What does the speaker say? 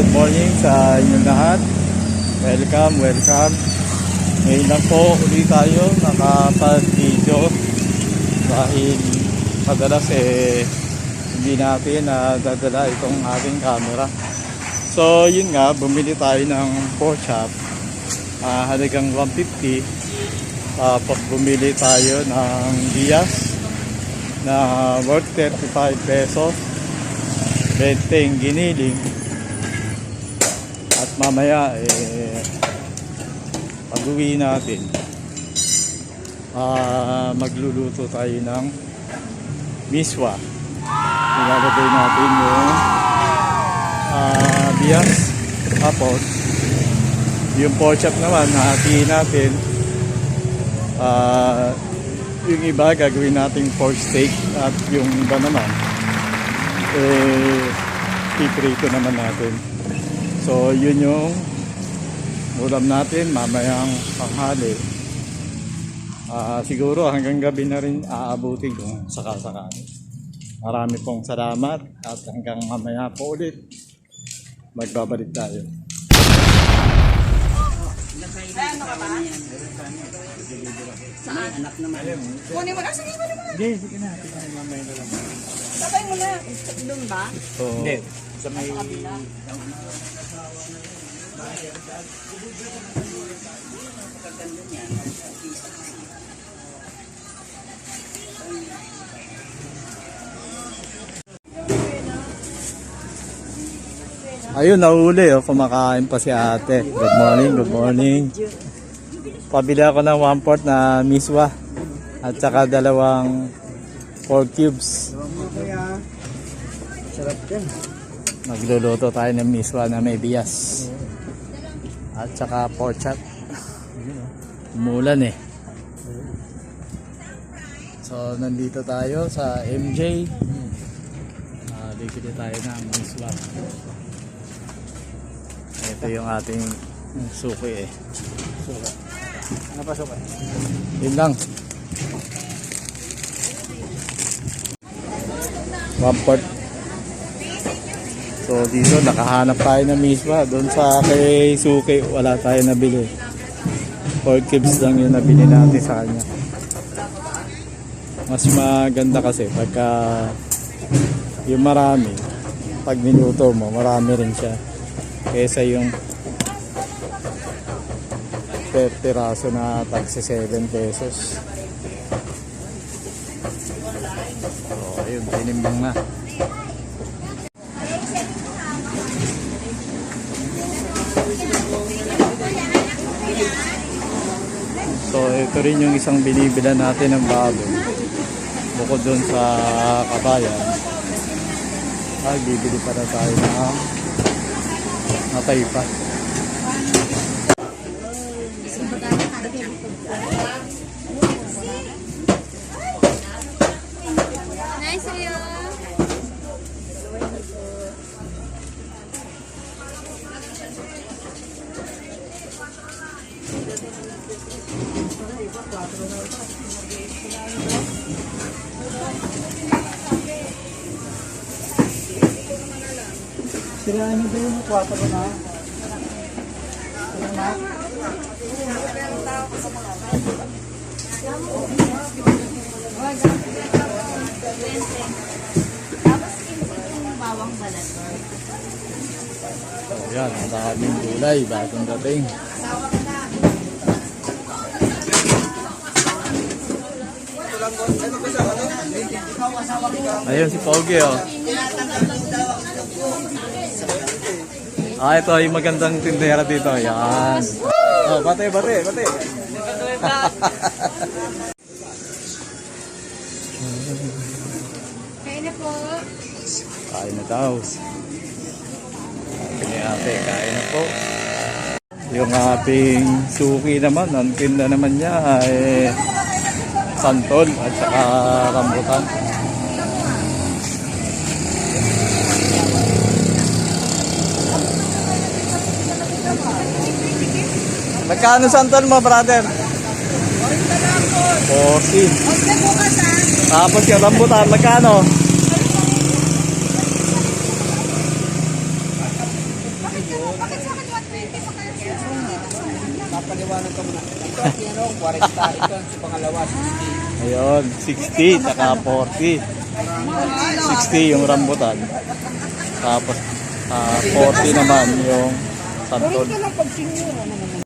good morning sa inyong lahat. Welcome. Ngayon lang po ulit tayo nakapag-video dahil madalas hindi natin dadala itong ating camera. So yun nga, bumili tayo ng pork chop, halagang 150. Tapos bumili tayo ng bias na worth 35 pesos, 20 giniling. At mamaya pag-uwi natin magluluto tayo ng miswa. Ilalagay natin yung bias, tapos yung pork chop naman hatiin natin. Yung iba gagawin nating pork steak, at yung iba naman piprito naman natin. So yun yung ulam natin mamayang panghali. Siguro hanggang gabi na rin aabutin kung sakasakali. Marami pong salamat at hanggang mamaya po ulit magbabalik tayo. Ano ka ba? Saan? Anak naman. Kunin mo na. Sige, kunin mo na. Sige na. Mamaya na lang. Sabay mo na. Doon ba? Hindi. Sa may... Ayun, nahuli kumakain pa si ate. Good morning. Pabili ako ng 1/4 na miswa at saka 2 pork cubes. Sarap din. Magluluto tayo ng miswa na may bias at saka pork chop. Umulan So nandito tayo sa MJ. Bibili tayo ng miswa. Ito yung ating suki Suka. Ano pa suka? Yun lang. 1/4. So dito nakahanap tayo ng miswa. Doon sa kay suki wala tayo nabili. 4 cubes lang yung nabili natin sa kanya. Mas maganda kasi pagka yung marami, pag minuto mo marami rin siya kesa yung per piraso na tagsi 7 pesos. So ayun, tinimbang na. So ito rin yung isang binibila natin ng bago bukod dun sa kabayan. Ay, bibili para tayo ng nataypa. Nice of you. Sila ano ba yung 4 na? Bawang balat. So yan, ang daming gulay bagong dating. Ayun si Pogi ito yung magandang tindera dito. Yan. Bate. Kain na po. Kain na daw. Kain na po. Yung ating suki naman, ang tinda naman niya ay santol at saka rambutan. Magkano santol mo, brother? 14. Tapos yung rambutan, magkano? Papaliwanag ka muna. Ito, ano, 40. Ito, sa pangalawa, 60. Ayun, 60, tsaka 40. 60 yung rambutan. Tapos 40 naman yung santol. Lang pag senior, ano naman.